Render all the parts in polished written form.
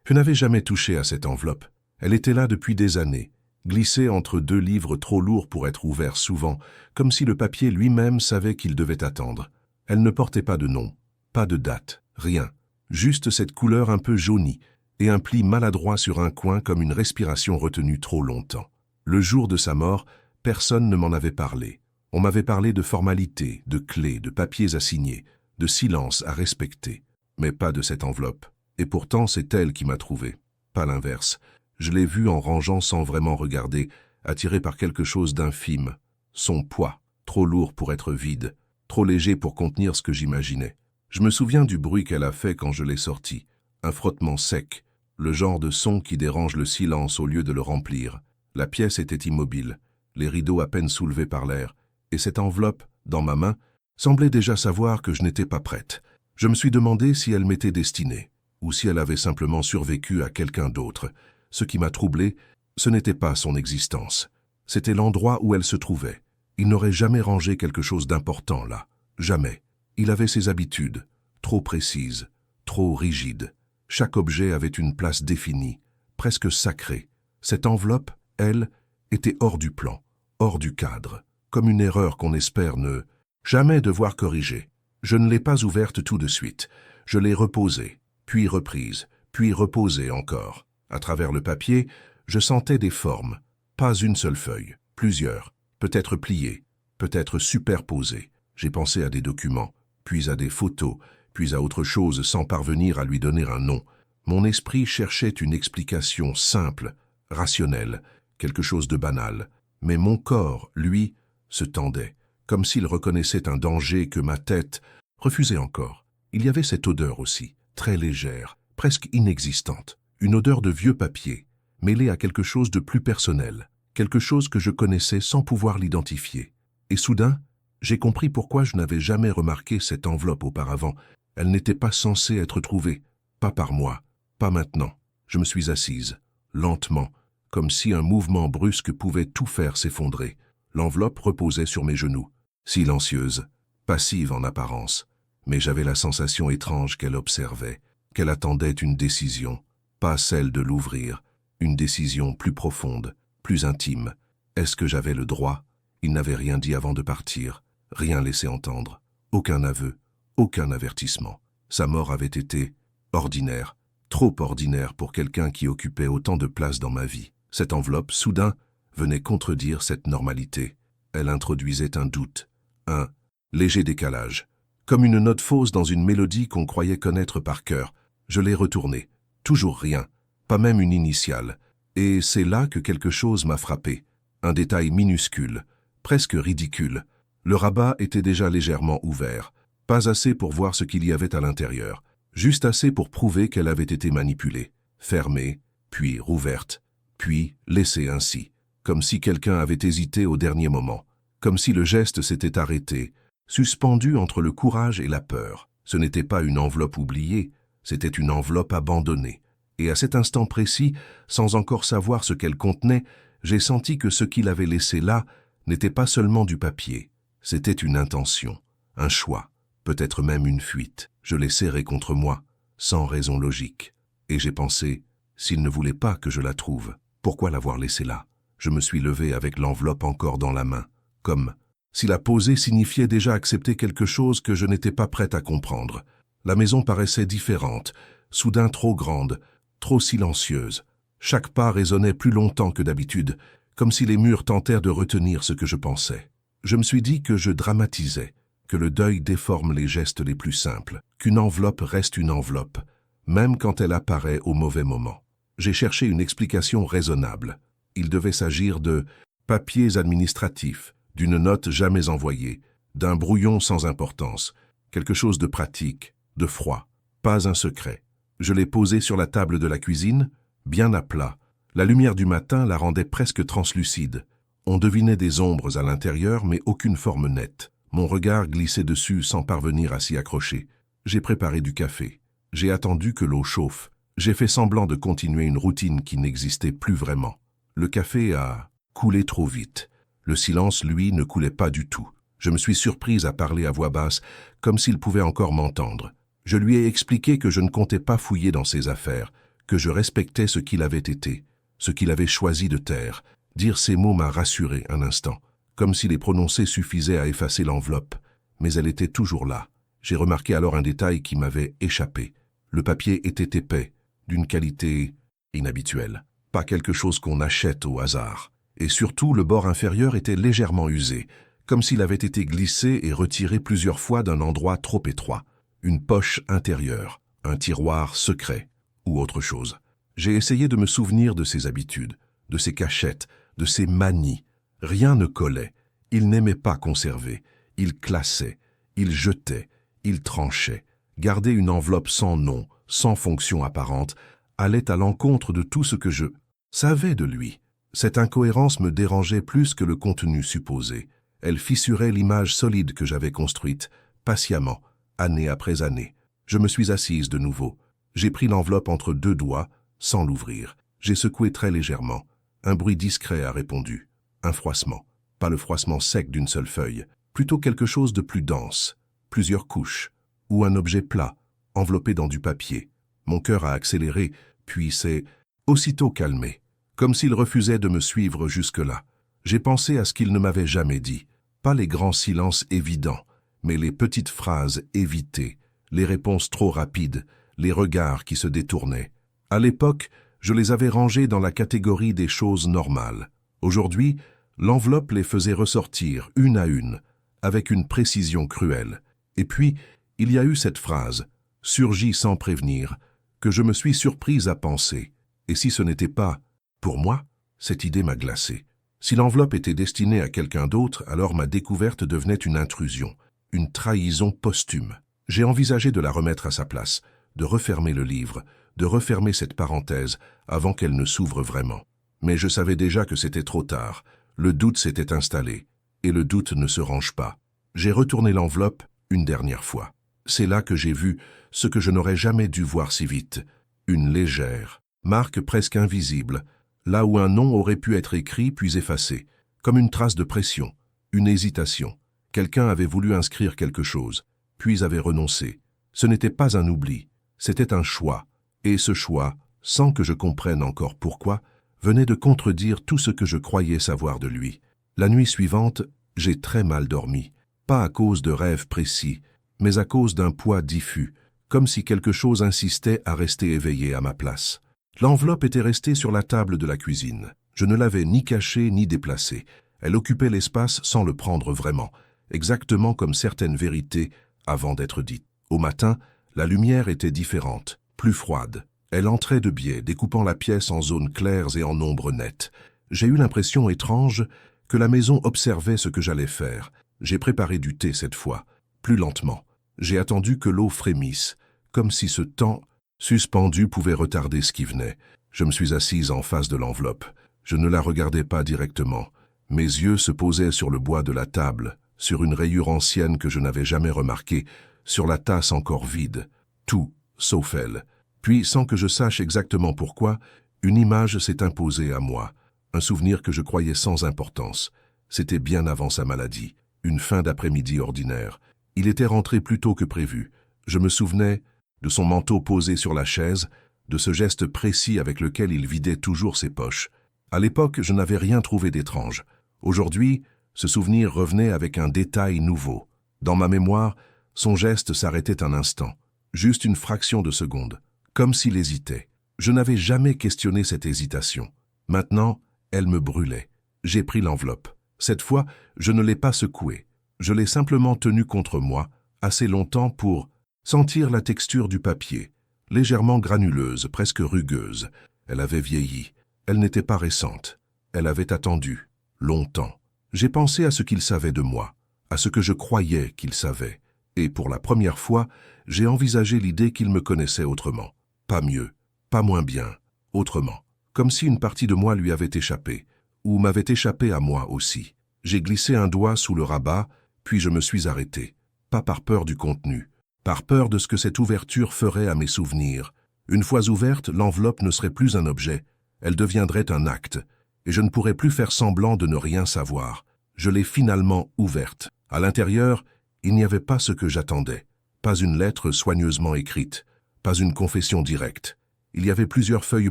Je n'avais jamais touché à cette enveloppe. Elle était là depuis des années, glissée entre deux livres trop lourds pour être ouverts souvent, comme si le papier lui-même savait qu'il devait attendre. Elle ne portait pas de nom, pas de date, rien. Juste cette couleur un peu jaunie et un pli maladroit sur un coin comme une respiration retenue trop longtemps. Le jour de sa mort, personne ne m'en avait parlé. On m'avait parlé de formalités, de clés, de papiers à signer, de silence à respecter, mais pas de cette enveloppe. Et pourtant, c'est elle qui m'a trouvé, pas l'inverse. Je l'ai vue en rangeant sans vraiment regarder, attirée par quelque chose d'infime. Son poids, trop lourd pour être vide, trop léger pour contenir ce que j'imaginais. Je me souviens du bruit qu'elle a fait quand je l'ai sortie. Un frottement sec, le genre de son qui dérange le silence au lieu de le remplir. La pièce était immobile, les rideaux à peine soulevés par l'air, et cette enveloppe, dans ma main, semblait déjà savoir que je n'étais pas prête. Je me suis demandé si elle m'était destinée, ou si elle avait simplement survécu à quelqu'un d'autre. Ce qui m'a troublé, ce n'était pas son existence. C'était l'endroit où elle se trouvait. Il n'aurait jamais rangé quelque chose d'important là. Jamais. Il avait ses habitudes, trop précises, trop rigides. Chaque objet avait une place définie, presque sacrée. Cette enveloppe, elle, était hors du plan, hors du cadre, comme une erreur qu'on espère ne jamais devoir corriger. Je ne l'ai pas ouverte tout de suite. Je l'ai reposée, puis reprise, puis reposée encore. À travers le papier, je sentais des formes, pas une seule feuille, plusieurs, peut-être pliées, peut-être superposées. J'ai pensé à des documents, puis à des photos, puis à autre chose sans parvenir à lui donner un nom. Mon esprit cherchait une explication simple, rationnelle, quelque chose de banal. Mais mon corps, lui, se tendait, comme s'il reconnaissait un danger que ma tête refusait encore. Il y avait cette odeur aussi, très légère, presque inexistante. Une odeur de vieux papier, mêlée à quelque chose de plus personnel, quelque chose que je connaissais sans pouvoir l'identifier. Et soudain, j'ai compris pourquoi je n'avais jamais remarqué cette enveloppe auparavant. Elle n'était pas censée être trouvée, pas par moi, pas maintenant. Je me suis assise, lentement, comme si un mouvement brusque pouvait tout faire s'effondrer. L'enveloppe reposait sur mes genoux, silencieuse, passive en apparence, mais j'avais la sensation étrange qu'elle observait, qu'elle attendait une décision. Pas celle de l'ouvrir, une décision plus profonde, plus intime. Est-ce que j'avais le droit? Il n'avait rien dit avant de partir, rien laissé entendre, aucun aveu, aucun avertissement. Sa mort avait été ordinaire, trop ordinaire pour quelqu'un qui occupait autant de place dans ma vie. Cette enveloppe, soudain, venait contredire cette normalité. Elle introduisait un doute, un léger décalage, comme une note fausse dans une mélodie qu'on croyait connaître par cœur. Je l'ai retournée. Toujours rien, pas même une initiale. Et c'est là que quelque chose m'a frappé. Un détail minuscule, presque ridicule. Le rabat était déjà légèrement ouvert. Pas assez pour voir ce qu'il y avait à l'intérieur. Juste assez pour prouver qu'elle avait été manipulée. Fermée, puis rouverte, puis laissée ainsi. Comme si quelqu'un avait hésité au dernier moment. Comme si le geste s'était arrêté, suspendu entre le courage et la peur. Ce n'était pas une enveloppe oubliée. C'était une enveloppe abandonnée. Et à cet instant précis, sans encore savoir ce qu'elle contenait, j'ai senti que ce qu'il avait laissé là n'était pas seulement du papier. C'était une intention, un choix, peut-être même une fuite. Je l'ai serrée contre moi, sans raison logique. Et j'ai pensé, s'il ne voulait pas que je la trouve, pourquoi l'avoir laissée là? Je me suis levé avec l'enveloppe encore dans la main, comme si la poser signifiait déjà accepter quelque chose que je n'étais pas prête à comprendre. La maison paraissait différente, soudain trop grande, trop silencieuse. Chaque pas résonnait plus longtemps que d'habitude, comme si les murs tentèrent de retenir ce que je pensais. Je me suis dit que je dramatisais, que le deuil déforme les gestes les plus simples, qu'une enveloppe reste une enveloppe, même quand elle apparaît au mauvais moment. J'ai cherché une explication raisonnable. Il devait s'agir de papiers administratifs, d'une note jamais envoyée, d'un brouillon sans importance, quelque chose de pratique, de froid, pas un secret. Je l'ai posé sur la table de la cuisine, bien à plat. La lumière du matin la rendait presque translucide. On devinait des ombres à l'intérieur, mais aucune forme nette. Mon regard glissait dessus sans parvenir à s'y accrocher. J'ai préparé du café. J'ai attendu que l'eau chauffe. J'ai fait semblant de continuer une routine qui n'existait plus vraiment. Le café a coulé trop vite. Le silence, lui, ne coulait pas du tout. Je me suis surprise à parler à voix basse, comme s'il pouvait encore m'entendre. Je lui ai expliqué que je ne comptais pas fouiller dans ses affaires, que je respectais ce qu'il avait été, ce qu'il avait choisi de taire. Dire ces mots m'a rassuré un instant, comme si les prononcer suffisait à effacer l'enveloppe, mais elle était toujours là. J'ai remarqué alors un détail qui m'avait échappé. Le papier était épais, d'une qualité inhabituelle, pas quelque chose qu'on achète au hasard. Et surtout, le bord inférieur était légèrement usé, comme s'il avait été glissé et retiré plusieurs fois d'un endroit trop étroit. Une poche intérieure, un tiroir secret, ou autre chose. J'ai essayé de me souvenir de ses habitudes, de ses cachettes, de ses manies. Rien ne collait. Il n'aimait pas conserver. Il classait, il jetait, il tranchait. Garder une enveloppe sans nom, sans fonction apparente, allait à l'encontre de tout ce que je savais de lui. Cette incohérence me dérangeait plus que le contenu supposé. Elle fissurait l'image solide que j'avais construite, patiemment, année après année. Je me suis assise de nouveau. J'ai pris l'enveloppe entre deux doigts, sans l'ouvrir. J'ai secoué très légèrement. Un bruit discret a répondu. Un froissement. Pas le froissement sec d'une seule feuille. Plutôt quelque chose de plus dense. Plusieurs couches. Ou un objet plat, enveloppé dans du papier. Mon cœur a accéléré, puis s'est aussitôt calmé. Comme s'il refusait de me suivre jusque-là. J'ai pensé à ce qu'il ne m'avait jamais dit. Pas les grands silences évidents, mais les petites phrases évitées, les réponses trop rapides, les regards qui se détournaient. À l'époque, je les avais rangés dans la catégorie des choses normales. Aujourd'hui, l'enveloppe les faisait ressortir une à une, avec une précision cruelle. Et puis, il y a eu cette phrase, surgie sans prévenir, que je me suis surprise à penser. Et si ce n'était pas pour moi, cette idée m'a glacé. Si l'enveloppe était destinée à quelqu'un d'autre, alors ma découverte devenait une intrusion, une trahison posthume. J'ai envisagé de la remettre à sa place, de refermer le livre, de refermer cette parenthèse avant qu'elle ne s'ouvre vraiment. Mais je savais déjà que c'était trop tard. Le doute s'était installé, et le doute ne se range pas. J'ai retourné l'enveloppe une dernière fois. C'est là que j'ai vu ce que je n'aurais jamais dû voir si vite. Une légère marque presque invisible, là où un nom aurait pu être écrit puis effacé, comme une trace de pression, une hésitation. Quelqu'un avait voulu inscrire quelque chose, puis avait renoncé. Ce n'était pas un oubli, c'était un choix. Et ce choix, sans que je comprenne encore pourquoi, venait de contredire tout ce que je croyais savoir de lui. La nuit suivante, j'ai très mal dormi, pas à cause de rêves précis, mais à cause d'un poids diffus, comme si quelque chose insistait à rester éveillé à ma place. L'enveloppe était restée sur la table de la cuisine. Je ne l'avais ni cachée ni déplacée. Elle occupait l'espace sans le prendre vraiment, exactement comme certaines vérités avant d'être dites. Au matin, la lumière était différente, plus froide. Elle entrait de biais, découpant la pièce en zones claires et en ombres nettes. J'ai eu l'impression étrange que la maison observait ce que j'allais faire. J'ai préparé du thé cette fois, plus lentement. J'ai attendu que l'eau frémisse, comme si ce temps suspendu pouvait retarder ce qui venait. Je me suis assise en face de l'enveloppe. Je ne la regardais pas directement. Mes yeux se posaient sur le bois de la table, sur une rayure ancienne que je n'avais jamais remarquée, sur la tasse encore vide. Tout, sauf elle. Puis, sans que je sache exactement pourquoi, une image s'est imposée à moi. Un souvenir que je croyais sans importance. C'était bien avant sa maladie. Une fin d'après-midi ordinaire. Il était rentré plus tôt que prévu. Je me souvenais de son manteau posé sur la chaise, de ce geste précis avec lequel il vidait toujours ses poches. À l'époque, je n'avais rien trouvé d'étrange. Aujourd'hui, ce souvenir revenait avec un détail nouveau. Dans ma mémoire, son geste s'arrêtait un instant, juste une fraction de seconde, comme s'il hésitait. Je n'avais jamais questionné cette hésitation. Maintenant, elle me brûlait. J'ai pris l'enveloppe. Cette fois, je ne l'ai pas secouée. Je l'ai simplement tenue contre moi, assez longtemps pour sentir la texture du papier, légèrement granuleuse, presque rugueuse. Elle avait vieilli. Elle n'était pas récente. Elle avait attendu, longtemps. J'ai pensé à ce qu'il savait de moi, à ce que je croyais qu'il savait. Et pour la première fois, j'ai envisagé l'idée qu'il me connaissait autrement. Pas mieux, pas moins bien, autrement. Comme si une partie de moi lui avait échappé, ou m'avait échappé à moi aussi. J'ai glissé un doigt sous le rabat, puis je me suis arrêté. Pas par peur du contenu, par peur de ce que cette ouverture ferait à mes souvenirs. Une fois ouverte, l'enveloppe ne serait plus un objet, elle deviendrait un acte, et je ne pourrais plus faire semblant de ne rien savoir. Je l'ai finalement ouverte. À l'intérieur, il n'y avait pas ce que j'attendais. Pas une lettre soigneusement écrite, pas une confession directe. Il y avait plusieurs feuilles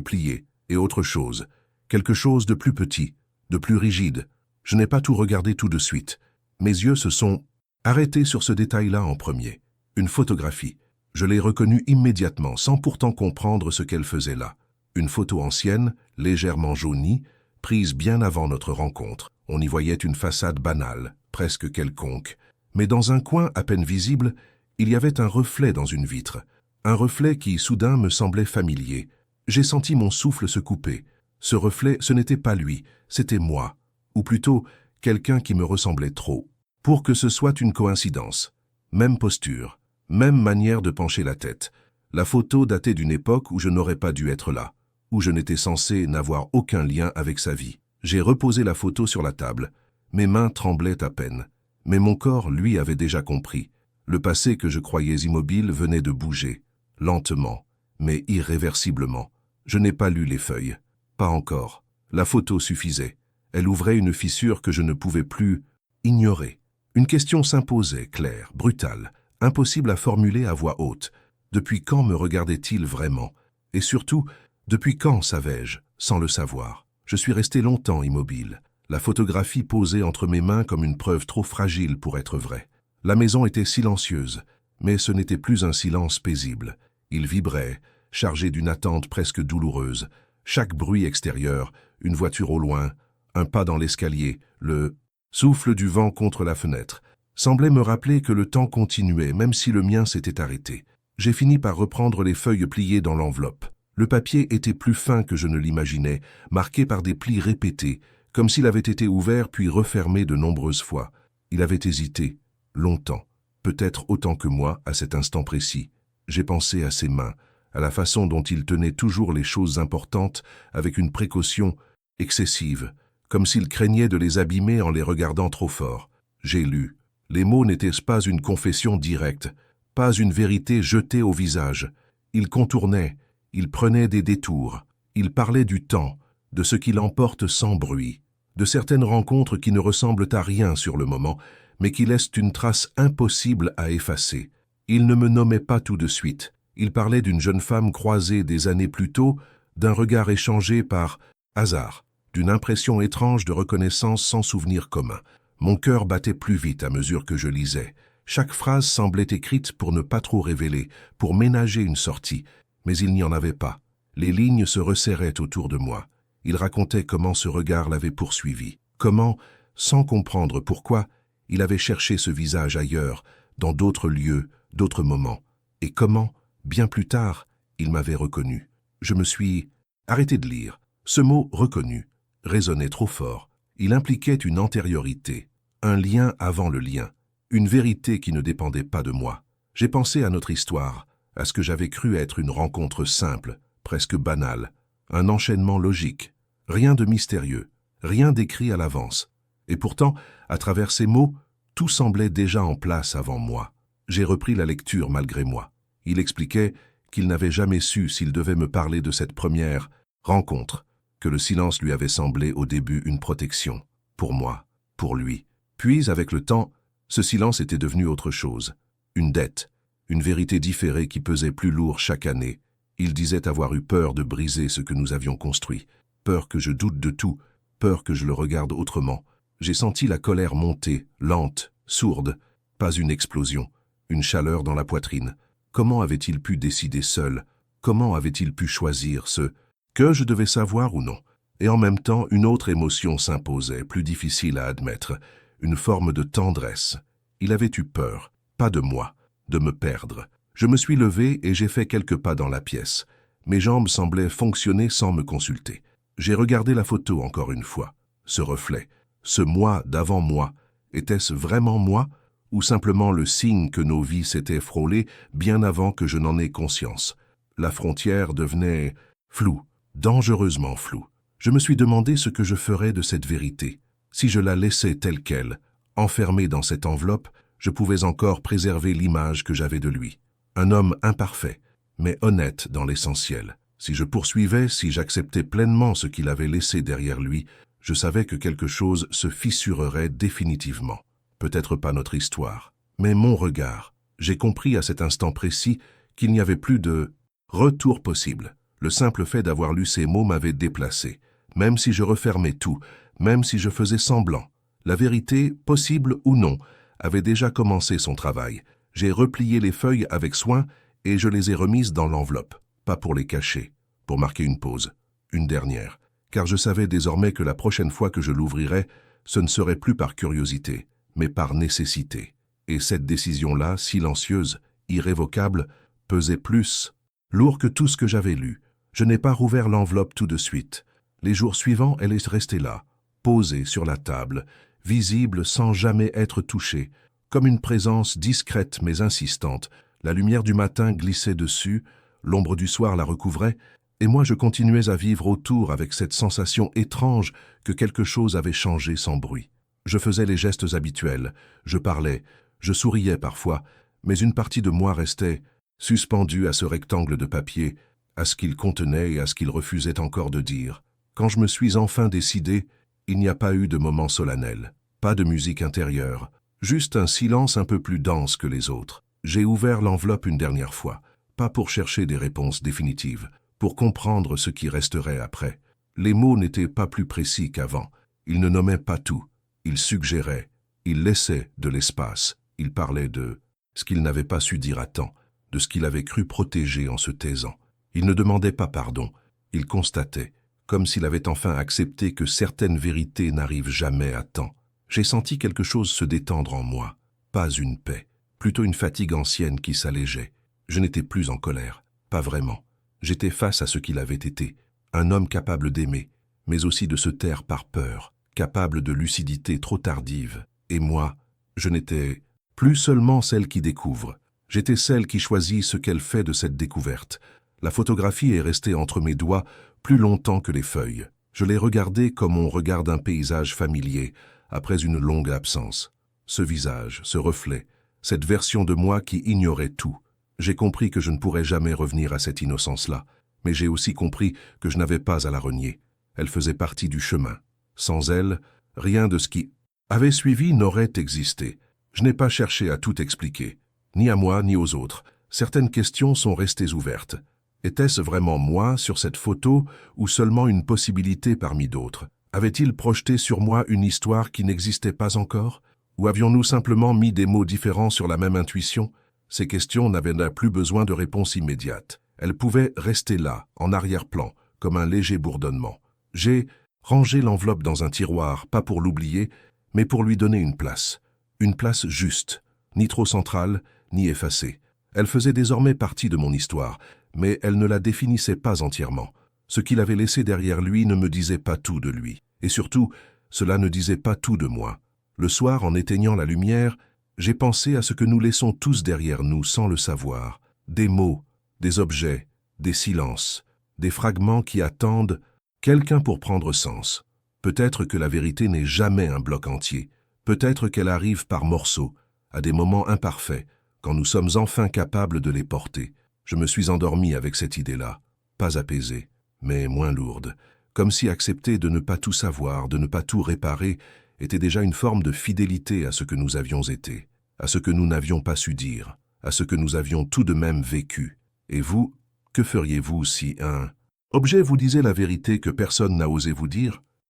pliées, et autre chose. Quelque chose de plus petit, de plus rigide. Je n'ai pas tout regardé tout de suite. Mes yeux se sont arrêtés sur ce détail-là en premier. Une photographie. Je l'ai reconnue immédiatement, sans pourtant comprendre ce qu'elle faisait là. Une photo ancienne, légèrement jaunie, prise bien avant notre rencontre. On y voyait une façade banale, presque quelconque. Mais dans un coin à peine visible, il y avait un reflet dans une vitre. Un reflet qui, soudain, me semblait familier. J'ai senti mon souffle se couper. Ce reflet, ce n'était pas lui, c'était moi. Ou plutôt, quelqu'un qui me ressemblait trop. Pour que ce soit une coïncidence. Même posture, même manière de pencher la tête. La photo datait d'une époque où je n'aurais pas dû être là, où je n'étais censé n'avoir aucun lien avec sa vie. J'ai reposé la photo sur la table. Mes mains tremblaient à peine. Mais mon corps, lui, avait déjà compris. Le passé que je croyais immobile venait de bouger. Lentement, mais irréversiblement. Je n'ai pas lu les feuilles. Pas encore. La photo suffisait. Elle ouvrait une fissure que je ne pouvais plus ignorer. Une question s'imposait, claire, brutale, impossible à formuler à voix haute. Depuis quand me regardait-il vraiment? Et surtout, depuis quand savais-je, sans le savoir? Je suis resté longtemps immobile, la photographie posée entre mes mains comme une preuve trop fragile pour être vraie. La maison était silencieuse, mais ce n'était plus un silence paisible. Il vibrait, chargé d'une attente presque douloureuse. Chaque bruit extérieur, une voiture au loin, un pas dans l'escalier, le souffle du vent contre la fenêtre, semblait me rappeler que le temps continuait, même si le mien s'était arrêté. J'ai fini par reprendre les feuilles pliées dans l'enveloppe. Le papier était plus fin que je ne l'imaginais, marqué par des plis répétés, comme s'il avait été ouvert puis refermé de nombreuses fois. Il avait hésité, longtemps, peut-être autant que moi à cet instant précis. J'ai pensé à ses mains, à la façon dont il tenait toujours les choses importantes avec une précaution excessive, comme s'il craignait de les abîmer en les regardant trop fort. J'ai lu. Les mots n'étaient pas une confession directe, pas une vérité jetée au visage. Il contournait, il prenait des détours, il parlait du temps, de ce qui l'emporte sans bruit, de certaines rencontres qui ne ressemblent à rien sur le moment, mais qui laissent une trace impossible à effacer. Il ne me nommait pas tout de suite. Il parlait d'une jeune femme croisée des années plus tôt, d'un regard échangé par hasard, d'une impression étrange de reconnaissance sans souvenir commun. Mon cœur battait plus vite à mesure que je lisais. Chaque phrase semblait écrite pour ne pas trop révéler, pour ménager une sortie, mais il n'y en avait pas. Les lignes se resserraient autour de moi. Il racontait comment ce regard l'avait poursuivi, comment, sans comprendre pourquoi, il avait cherché ce visage ailleurs, dans d'autres lieux, d'autres moments, et comment, bien plus tard, il m'avait reconnu. Je me suis arrêté de lire. Ce mot « reconnu » résonnait trop fort. Il impliquait une antériorité, un lien avant le lien, une vérité qui ne dépendait pas de moi. J'ai pensé à notre histoire, à ce que j'avais cru être une rencontre simple, presque banale, un enchaînement logique, rien de mystérieux, rien d'écrit à l'avance. Et pourtant, à travers ces mots, tout semblait déjà en place avant moi. J'ai repris la lecture malgré moi. Il expliquait qu'il n'avait jamais su s'il devait me parler de cette première rencontre, que le silence lui avait semblé au début une protection, pour moi, pour lui. Puis, avec le temps, ce silence était devenu autre chose, une dette, une vérité différée qui pesait plus lourd chaque année. Il disait avoir eu peur de briser ce que nous avions construit, peur que je doute de tout, peur que je le regarde autrement. J'ai senti la colère monter, lente, sourde, pas une explosion, une chaleur dans la poitrine. Comment avait-il pu décider seul? Comment avait-il pu choisir ce que je devais savoir ou non? Et en même temps, une autre émotion s'imposait, plus difficile à admettre, une forme de tendresse. Il avait eu peur, pas de moi, de me perdre. Je me suis levé et j'ai fait quelques pas dans la pièce. Mes jambes semblaient fonctionner sans me consulter. J'ai regardé la photo encore une fois. Ce reflet, ce moi d'avant moi, était-ce vraiment moi ou simplement le signe que nos vies s'étaient frôlées bien avant que je n'en aie conscience? La frontière devenait floue, dangereusement floue. Je me suis demandé ce que je ferais de cette vérité. Si je la laissais telle qu'elle, enfermée dans cette enveloppe, je pouvais encore préserver l'image que j'avais de lui. Un homme imparfait, mais honnête dans l'essentiel. Si je poursuivais, si j'acceptais pleinement ce qu'il avait laissé derrière lui, je savais que quelque chose se fissurerait définitivement. Peut-être pas notre histoire, mais mon regard. J'ai compris à cet instant précis qu'il n'y avait plus de retour possible. Le simple fait d'avoir lu ces mots m'avait déplacé. Même si je refermais tout, même si je faisais semblant, la vérité, possible ou non, avait déjà commencé son travail. J'ai replié les feuilles avec soin et je les ai remises dans l'enveloppe, pas pour les cacher, pour marquer une pause, une dernière, car je savais désormais que la prochaine fois que je l'ouvrirais, ce ne serait plus par curiosité, mais par nécessité. Et cette décision-là, silencieuse, irrévocable, pesait plus, lourd que tout ce que j'avais lu. Je n'ai pas rouvert l'enveloppe tout de suite. Les jours suivants, elle est restée là, posée sur la table, visible sans jamais être touchée, comme une présence discrète mais insistante. La lumière du matin glissait dessus, l'ombre du soir la recouvrait, et moi je continuais à vivre autour avec cette sensation étrange que quelque chose avait changé sans bruit. Je faisais les gestes habituels, je parlais, je souriais parfois, mais une partie de moi restait suspendue à ce rectangle de papier, à ce qu'il contenait et à ce qu'il refusait encore de dire. Quand je me suis enfin décidé, il n'y a pas eu de moment solennel, pas de musique intérieure, juste un silence un peu plus dense que les autres. J'ai ouvert l'enveloppe une dernière fois, pas pour chercher des réponses définitives, pour comprendre ce qui resterait après. Les mots n'étaient pas plus précis qu'avant, ils ne nommaient pas tout, ils suggéraient, ils laissaient de l'espace, ils parlaient de ce qu'il n'avait pas su dire à temps, de ce qu'il avait cru protéger en se taisant. Il ne demandait pas pardon, il constatait, comme s'il avait enfin accepté que certaines vérités n'arrivent jamais à temps. J'ai senti quelque chose se détendre en moi, pas une paix, plutôt une fatigue ancienne qui s'allégeait. Je n'étais plus en colère, pas vraiment. J'étais face à ce qu'il avait été, un homme capable d'aimer, mais aussi de se taire par peur, capable de lucidité trop tardive. Et moi, je n'étais plus seulement celle qui découvre, j'étais celle qui choisit ce qu'elle fait de cette découverte. La photographie est restée entre mes doigts plus longtemps que les feuilles. Je l'ai regardée comme on regarde un paysage familier, après une longue absence. Ce visage, ce reflet, cette version de moi qui ignorait tout. J'ai compris que je ne pourrais jamais revenir à cette innocence-là, mais j'ai aussi compris que je n'avais pas à la renier. Elle faisait partie du chemin. Sans elle, rien de ce qui avait suivi n'aurait existé. Je n'ai pas cherché à tout expliquer, ni à moi ni aux autres. Certaines questions sont restées ouvertes. Était-ce vraiment moi sur cette photo ou seulement une possibilité parmi d'autres? Avait-il projeté sur moi une histoire qui n'existait pas encore? Ou avions-nous simplement mis des mots différents sur la même intuition? Ces questions n'avaient plus besoin de réponse immédiate. Elles pouvaient rester là, en arrière-plan, comme un léger bourdonnement. J'ai rangé l'enveloppe dans un tiroir, pas pour l'oublier, mais pour lui donner une place juste, ni trop centrale, ni effacée. Elle faisait désormais partie de mon histoire, mais elle ne la définissait pas entièrement. Ce qu'il avait laissé derrière lui ne me disait pas tout de lui. Et surtout, cela ne disait pas tout de moi. Le soir, en éteignant la lumière, j'ai pensé à ce que nous laissons tous derrière nous sans le savoir. Des mots, des objets, des silences, des fragments qui attendent quelqu'un pour prendre sens. Peut-être que la vérité n'est jamais un bloc entier. Peut-être qu'elle arrive par morceaux, à des moments imparfaits, quand nous sommes enfin capables de les porter. Je me suis endormi avec cette idée-là, pas apaisée, mais moins lourde, comme si accepter de ne pas tout savoir, de ne pas tout réparer, était déjà une forme de fidélité à ce que nous avions été, à ce que nous n'avions pas su dire, à ce que nous avions tout de même vécu. Et vous, que feriez-vous si un objet vous disait la vérité que personne n'a osé vous dire?